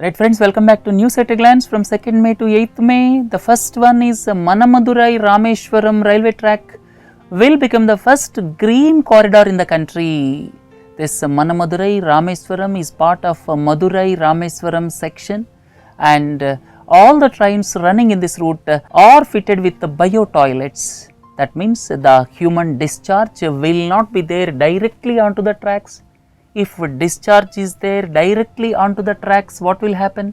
Right friends, welcome back to News at a Glance from 2nd May to 8th May. The first one is Manamadurai Rameshwaram railway track will become the first green corridor in the country. This Manamadurai Rameswaram is part of Madurai Rameswaram section, and all the trains running in this route are fitted with the bio toilets. That means the human discharge will not be there directly onto the tracks. If discharge is there directly onto the tracks, what will happen?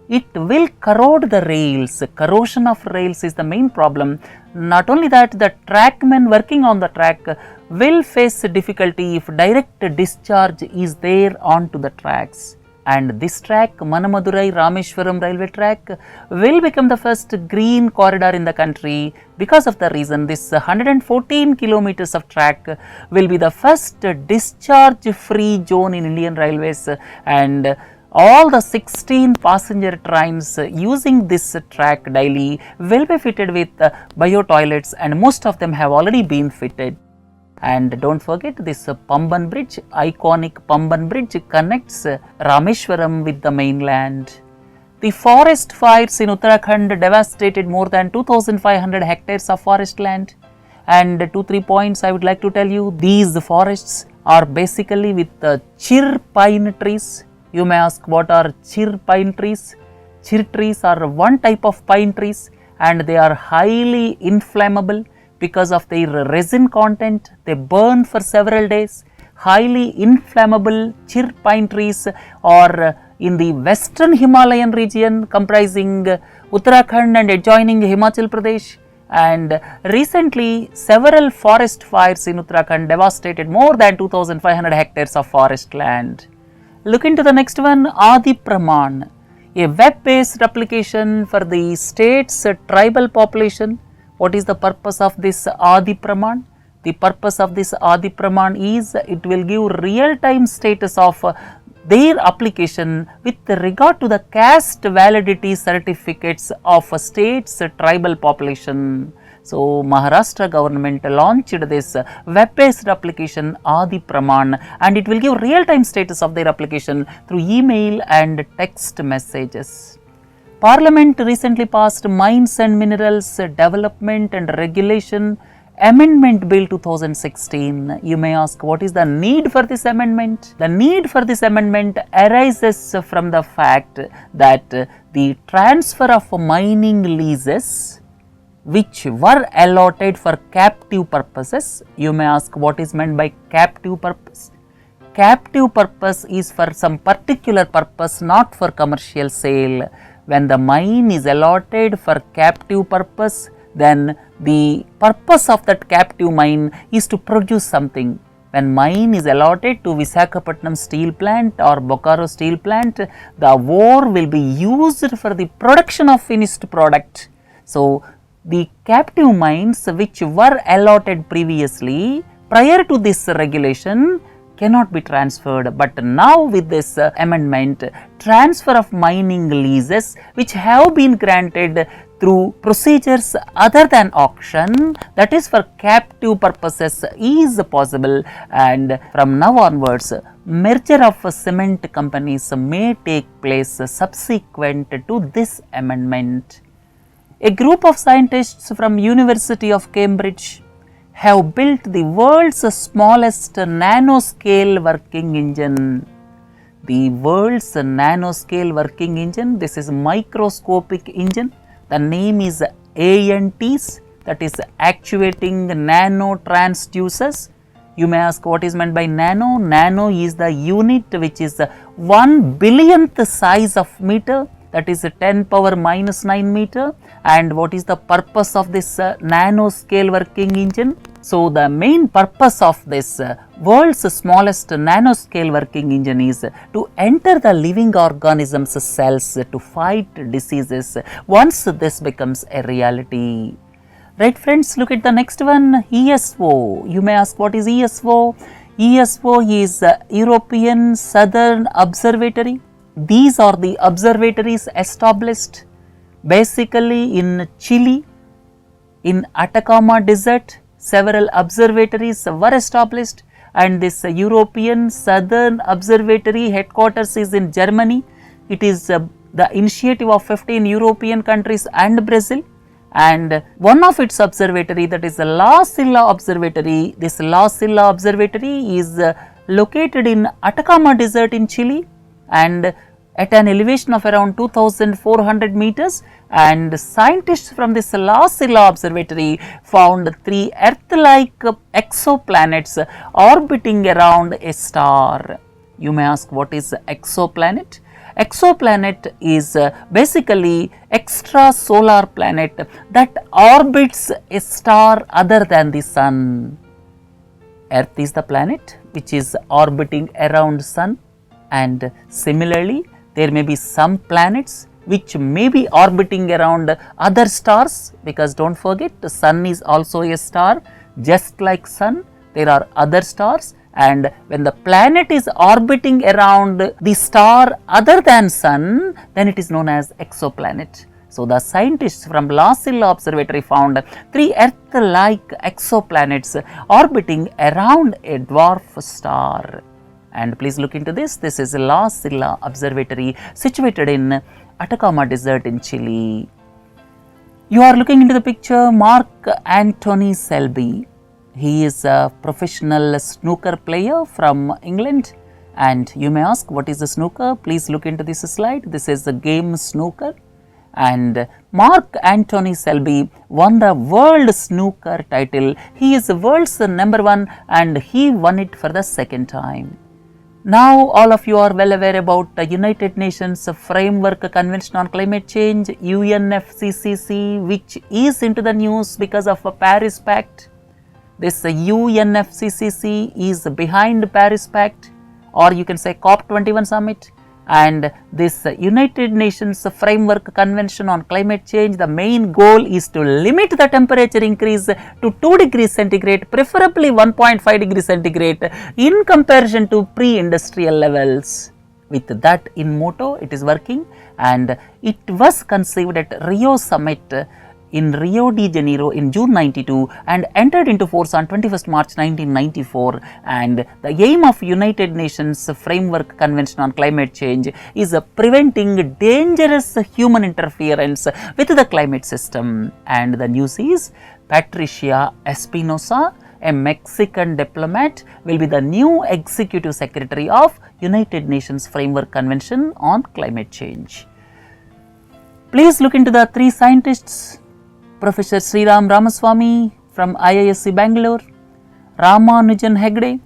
It will corrode the rails. Corrosion of rails is the main problem. Not only that, the trackmen working on the track will face difficulty if direct discharge is there onto the tracks. And this track, Manamadurai Rameshwaram railway track, will become the first green corridor in the country. Because of the reason, this 114 kilometers of track will be the first discharge free zone in Indian Railways, and all the 16 passenger trains using this track daily will be fitted with bio toilets, and most of them have already been fitted. And don't forget, this Pamban bridge, iconic Pamban bridge, connects Rameshwaram with the mainland. The forest fires in Uttarakhand devastated more than 2,500 hectares of forest land. And 2-3 points I would like to tell you. These forests are basically with chir pine trees. You may ask, what are chir pine trees? Chir trees are one type of pine trees, and they are highly inflammable. Because of their resin content, they burn for several days. Highly inflammable chir pine trees are in the western Himalayan region comprising Uttarakhand and adjoining Himachal Pradesh. And recently, several forest fires in Uttarakhand devastated more than 2,500 hectares of forest land. Look into the next one, Adi Praman, a web-based application for the state's tribal population. What is the purpose of this Adi Praman? The purpose of this Adi Praman is it will give real-time status of their application with regard to the caste validity certificates of a state's tribal population. So, Maharashtra government launched this web-based application Adi Praman, and it will give real-time status of their application through email and text messages. Parliament recently passed Mines and Minerals Development and Regulation Amendment Bill 2016. You may ask, what is the need for this amendment? The need for this amendment arises from the fact that the transfer of mining leases which were allotted for captive purposes. You may ask, what is meant by captive purpose? Captive purpose is for some particular purpose, not for commercial sale. When the mine is allotted for captive purpose, then the purpose of that captive mine is to produce something. When mine is allotted to Visakhapatnam steel plant or Bokaro steel plant, the ore will be used for the production of finished product. So, the captive mines which were allotted previously prior to this regulation cannot be transferred, but now with this amendment, transfer of mining leases which have been granted through procedures other than auction, that is for captive purposes, is possible, and from now onwards, merger of cement companies may take place subsequent to this amendment. A group of scientists from University of Cambridge have built the world's smallest nanoscale working engine. The world's nanoscale working engine, this is microscopic engine. The name is ANTs, that is actuating nano transducers. You may ask, what is meant by nano? Nano is the unit which is 1 billionth size of meter, that is 10 power minus 9 meter. And what is the purpose of this nanoscale working engine? So, the main purpose of this world's smallest nanoscale working engine is to enter the living organism's cells to fight diseases once this becomes a reality. Right friends, look at the next one, ESO. You may ask, what is ESO? ESO is European Southern Observatory. These are the observatories established basically in Chile, in Atacama Desert. Several observatories were established, and this European Southern Observatory headquarters is in Germany, It is the initiative of 15 European countries and Brazil, and one of its observatory, that is the La Silla Observatory. This La Silla Observatory is located in Atacama Desert in Chile and at an elevation of around 2400 meters, and scientists from this La Silla Observatory found 3 Earth-like exoplanets orbiting around a star. You may ask, what is exoplanet? Exoplanet is basically extrasolar planet that orbits a star other than the sun. Earth is the planet which is orbiting around sun, and similarly there may be some planets which may be orbiting around other stars, because don't forget the sun is also a star. Just like sun, there are other stars, and when the planet is orbiting around the star other than sun, then it is known as exoplanet. So, the scientists from La Silla Observatory found 3 Earth-like exoplanets orbiting around a dwarf star. And please look into this. This is La Silla Observatory situated in Atacama Desert in Chile. You are looking into the picture Mark Anthony Selby. He is a professional snooker player from England, and you may ask, what is the snooker? Please look into this slide. This is the game snooker, and Mark Anthony Selby won the world snooker title. He is the world's number 1 and he won it for the 2nd time. Now all of you are well aware about the United Nations Framework Convention on Climate Change, UNFCCC, which is into the news because of a Paris Pact. This UNFCCC is behind Paris Pact, or you can say COP21 summit, and this United Nations Framework Convention on Climate Change, the main goal is to limit the temperature increase to 2 degrees centigrade, preferably 1.5 degrees centigrade in comparison to pre-industrial levels. With that in motto, it is working, and it was conceived at Rio Summit in Rio de Janeiro in June 92 and entered into force on 21st March 1994, and the aim of United Nations Framework Convention on Climate Change is preventing dangerous human interference with the climate system. And the news is Patricia Espinosa, a Mexican diplomat, will be the new executive secretary of United Nations Framework Convention on Climate Change. Please look into the 3 scientists: Professor Sriram Ramaswamy from IISc Bangalore, Ramanujan Hegde,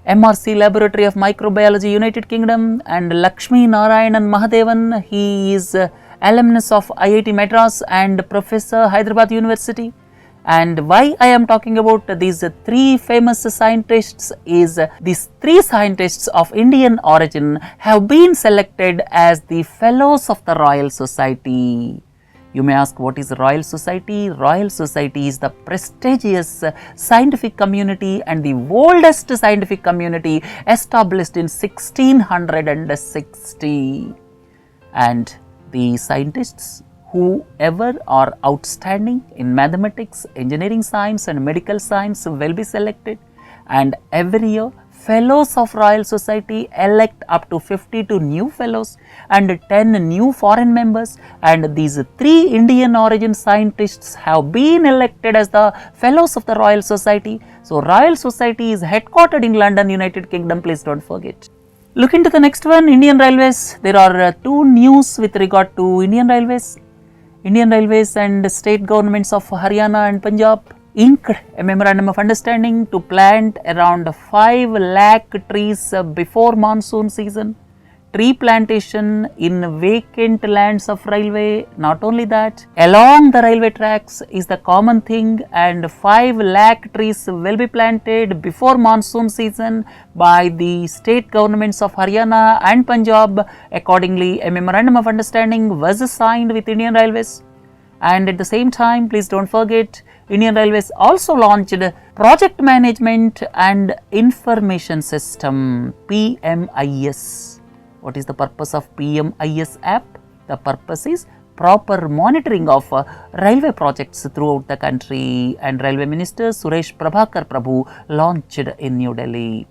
MRC Laboratory of Microbiology, United Kingdom, and Lakshmi Narayanan Mahadevan. He is alumnus of IIT Madras and Professor Hyderabad University. And why I am talking about these 3 famous scientists is these 3 scientists of Indian origin have been selected as the Fellows of the Royal Society. You may ask, what is Royal Society? Royal Society is the prestigious scientific community and the oldest scientific community established in 1660. And the scientists whoever are outstanding in mathematics, engineering science and medical science will be selected, and every year Fellows of Royal Society elect up to 52 new fellows and 10 new foreign members, and these 3 Indian origin scientists have been elected as the Fellows of the Royal Society. So, Royal Society is headquartered in London, United Kingdom, please don't forget. Look into the next one, Indian Railways. There are 2 news with regard to Indian Railways. Indian Railways and state governments of Haryana and Punjab inked a memorandum of understanding to plant around 5 lakh trees before monsoon season. Tree plantation in vacant lands of railway. Not only that, along the railway tracks is the common thing, and 5 lakh trees will be planted before monsoon season by the state governments of Haryana and Punjab. Accordingly, a memorandum of understanding was signed with Indian Railways. And at the same time, please don't forget, Indian Railways also launched Project Management and Information System, PMIS. What is the purpose of PMIS app? The purpose is proper monitoring of railway projects throughout the country, and Railway Minister Suresh Prabhakar Prabhu launched in New Delhi.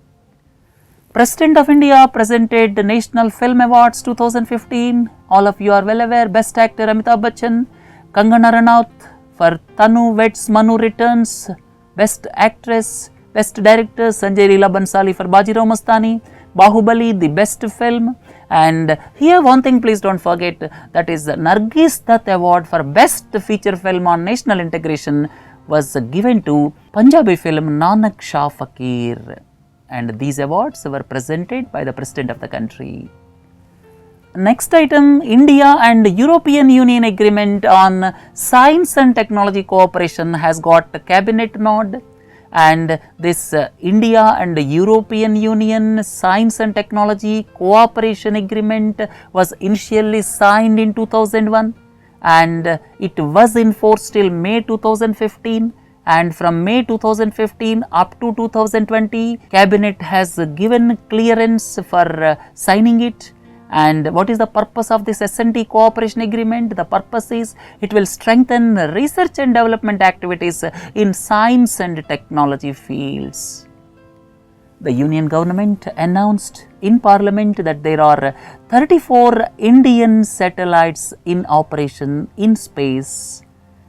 President of India presented the National Film Awards 2015. All of you are well aware. Best Actor Amitabh Bachchan, Kangana Ranaut for Tanu Vets Manu Returns. Best Actress, Best Director Sanjay Leela Bhansali for Bajirao Mastani. Bahubali, the best film. And here one thing please don't forget, that is Nargis Dutt Award for Best Feature Film on National Integration was given to Punjabi film Nanak Shah Fakir. And these awards were presented by the President of the country. Next item, India and European Union Agreement on Science and Technology Cooperation has got a cabinet nod, and this India and European Union Science and Technology Cooperation Agreement was initially signed in 2001 and it was in force till May 2015. And from May 2015 up to 2020, Cabinet has given clearance for signing it. And what is the purpose of this S&T cooperation agreement? The purpose is it will strengthen research and development activities in science and technology fields. The Union government announced in Parliament that there are 34 Indian satellites in operation in space.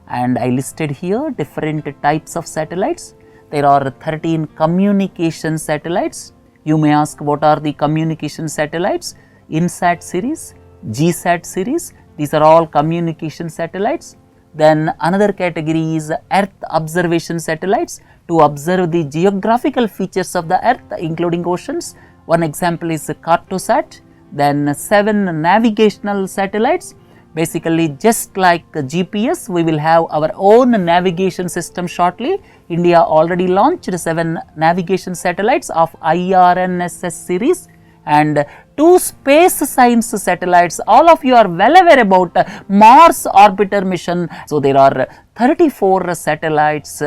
And I listed here different types of satellites. There are 13 communication satellites. You may ask, what are the communication satellites? INSAT series, GSAT series, these are all communication satellites. Then another category is Earth observation satellites to observe the geographical features of the Earth including oceans. One example is Cartosat. Then 7 navigational satellites. Basically, just like GPS, we will have our own navigation system shortly. India already launched 7 navigation satellites of IRNSS series and 2 space science satellites. All of you are well aware about Mars orbiter mission. So, there are 34 satellites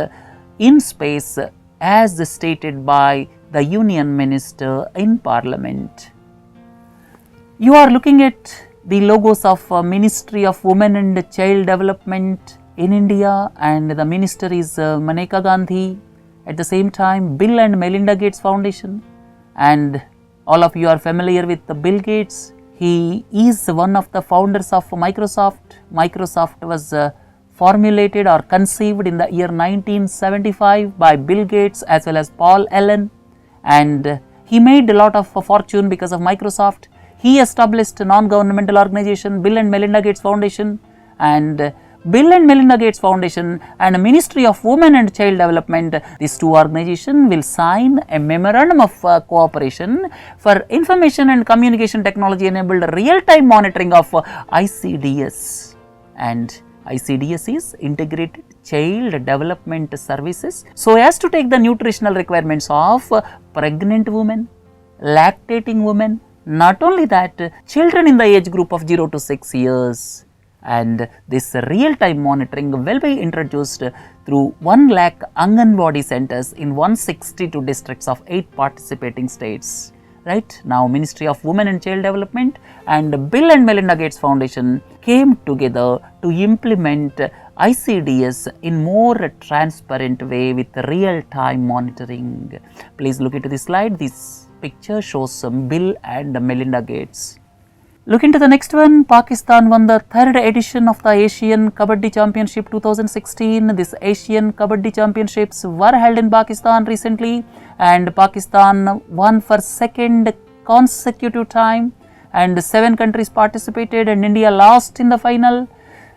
in space as stated by the Union Minister in Parliament. You are looking at the logos of Ministry of Women and Child Development in India, and the minister is Maneka Gandhi. At the same time, Bill and Melinda Gates Foundation, and all of you are familiar with Bill Gates. He is one of the founders of Microsoft. Microsoft was formulated or conceived in the year 1975 by Bill Gates as well as Paul Allen, and he made a lot of fortune because of Microsoft. He established a non-governmental organization, Bill and Melinda Gates Foundation, and Bill and Melinda Gates Foundation and Ministry of Women and Child Development, these 2 organizations will sign a memorandum of cooperation for information and communication technology enabled real-time monitoring of ICDS. And ICDS is Integrated Child Development Services, so as to take the nutritional requirements of pregnant women, lactating women. Not only that, children in the age group of 0 to 6 years, and this real-time monitoring will be introduced through 1 lakh Anganwadi centers in 162 districts of 8 participating states. Right now, Ministry of Women and Child Development and Bill and Melinda Gates Foundation came together to implement ICDS in more transparent way with real-time monitoring. Please look into this slide. This picture shows Bill and Melinda Gates. Look into the next one. Pakistan won the 3rd edition of the Asian Kabaddi Championship 2016. This Asian Kabaddi Championships were held in Pakistan recently, and Pakistan won for 2nd consecutive time, and 7 countries participated and India lost in the final.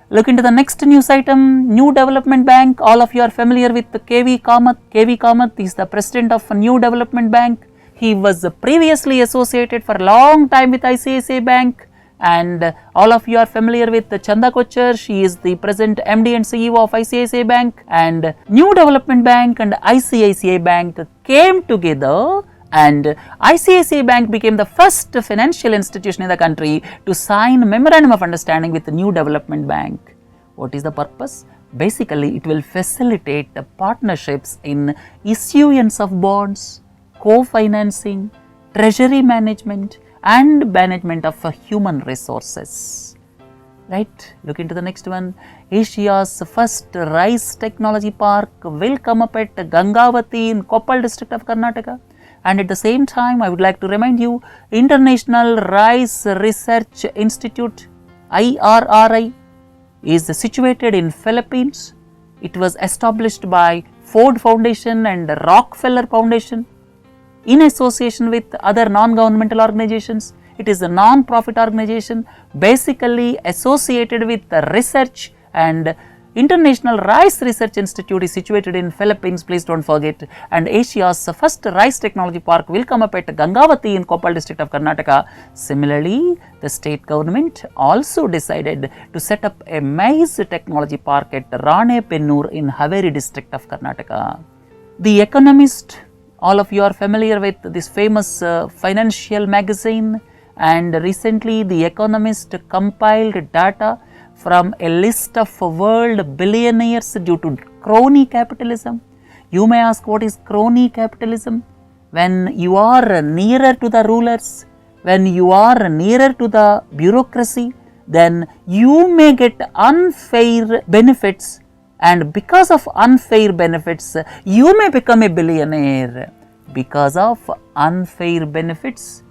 Look into the next news item. New Development Bank. All of you are familiar with KV Kamath. KV Kamath is the president of New Development Bank. He was previously associated for a long time with ICICI Bank, and all of you are familiar with Chanda Kochhar. She is the present MD and CEO of ICICI Bank, and New Development Bank and ICICI Bank came together, and ICICI Bank became the first financial institution in the country to sign a memorandum of understanding with the New Development Bank. What is the purpose? Basically, it will facilitate the partnerships in issuance of bonds, co-financing, treasury management and management of human resources. Right, look into the next one. Asia's first rice technology park will come up at Gangavati in Koppal district of Karnataka. And at the same time, I would like to remind you, International Rice Research Institute, IRRI, is situated in Philippines. It was established by Ford Foundation and Rockefeller Foundation in association with other non-governmental organizations. It is a non-profit organization basically associated with research, and International Rice Research Institute is situated in Philippines, please don't forget, and Asia's first rice technology park will come up at Gangavati in Koppal district of Karnataka. Similarly, the state government also decided to set up a maize technology park at Ranepennur in Haveri district of Karnataka. The Economist, all of you are familiar with this famous financial magazine, and recently the Economist compiled data from a list of world billionaires due to crony capitalism. You may ask, what is crony capitalism? When you are nearer to the rulers, when you are nearer to the bureaucracy, then you may get unfair benefits, and because of unfair benefits, you may become a billionaire. Because of unfair benefits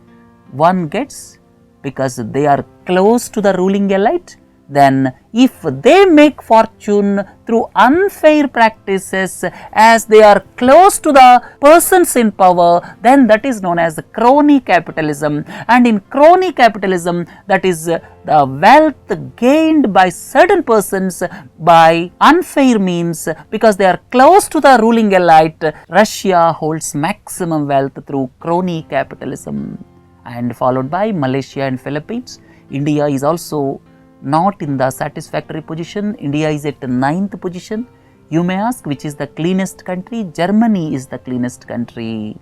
one gets, because they are close to the ruling elite, then if they make fortune through unfair practices as they are close to the persons in power, then that is known as crony capitalism. And in crony capitalism, that is the wealth gained by certain persons by unfair means because they are close to the ruling elite. Russia holds maximum wealth through crony capitalism, and followed by Malaysia and Philippines. India is also not in the satisfactory position. India is at the 9th position. You may ask, which is the cleanest country? Germany is the cleanest country.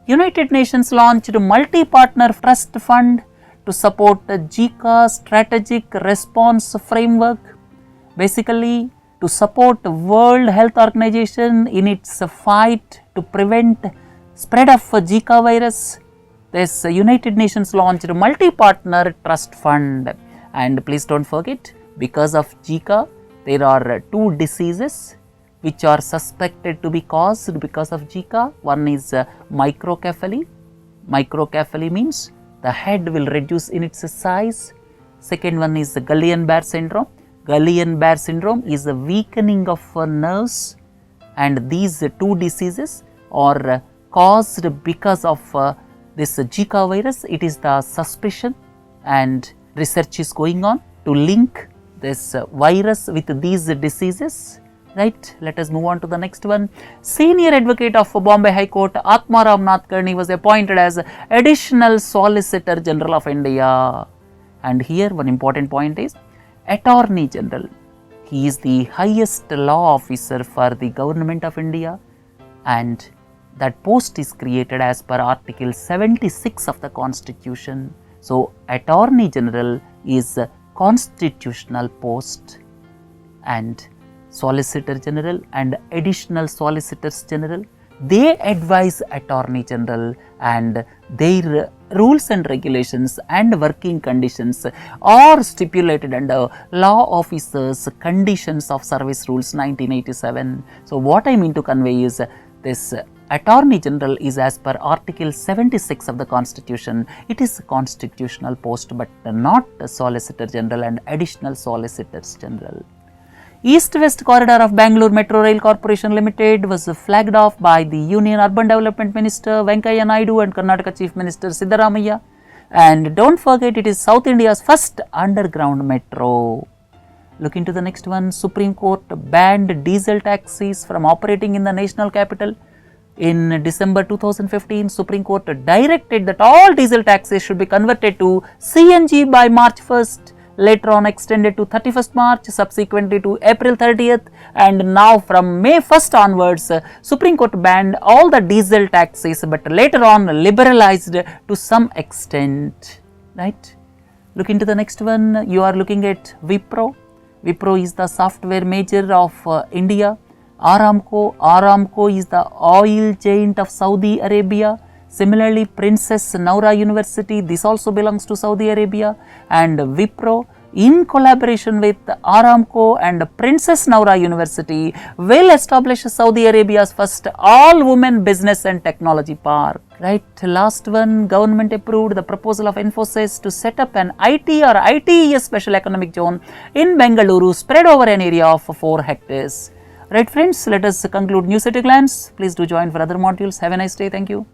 United Nations launched a MultiPartner Trust Fund to support the JICA Strategic Response Framework, basically to support the World Health Organization in its fight to prevent spread of Zika virus. This United Nations launched a MultiPartner Trust Fund. And please don't forget, because of Zika, there are two diseases which are suspected to be caused because of Zika. One is microcephaly. Microcephaly means the head will reduce in its size. Second one is Guillain-Barré syndrome. Guillain-Barré syndrome is a weakening of nerves, and these two diseases are caused because of this Zika virus. It is the suspicion, and research is going on to link this virus with these diseases. Right, let us move on to the next one. Senior advocate of Bombay High Court Atmaram Nadkarni was appointed as additional Solicitor General of India. And here one important point is Attorney General. He is the highest law officer for the Government of India, and that post is created as per Article 76 of the Constitution. So, Attorney General is a constitutional post, and Solicitor General and additional Solicitors General, they advise Attorney General, and their rules and regulations and working conditions are stipulated under Law Officers Conditions of Service Rules 1987. So, what I mean to convey is this Attorney General is as per Article 76 of the Constitution. It is a constitutional post, but not a Solicitor General and additional Solicitors General. East-West corridor of Bangalore Metro Rail Corporation Limited was flagged off by the Union Urban Development Minister Venkaiah Naidu and Karnataka Chief Minister Siddaramaiah. And don't forget, it is South India's first underground metro. Look into the next one. Supreme Court banned diesel taxis from operating in the national capital. In December 2015, Supreme Court directed that all diesel taxis should be converted to CNG by March 1st, later on extended to 31st March, subsequently to April 30th, and now from May 1st onwards, Supreme Court banned all the diesel taxis, but later on liberalized to some extent. Right? Look into the next one. You are looking at Wipro. Wipro is the software major of India. Aramco is the oil giant of Saudi Arabia. Similarly, Princess Noura University, this also belongs to Saudi Arabia. And Wipro in collaboration with Aramco and Princess Noura University, will establish Saudi Arabia's first all-women business and technology park. Right, last one, government approved the proposal of Infosys to set up an IT or ITES special economic zone in Bangalore spread over an area of 4 hectares. Right friends, let us conclude News at a glance. Please do join for other modules. Have a nice day. Thank you.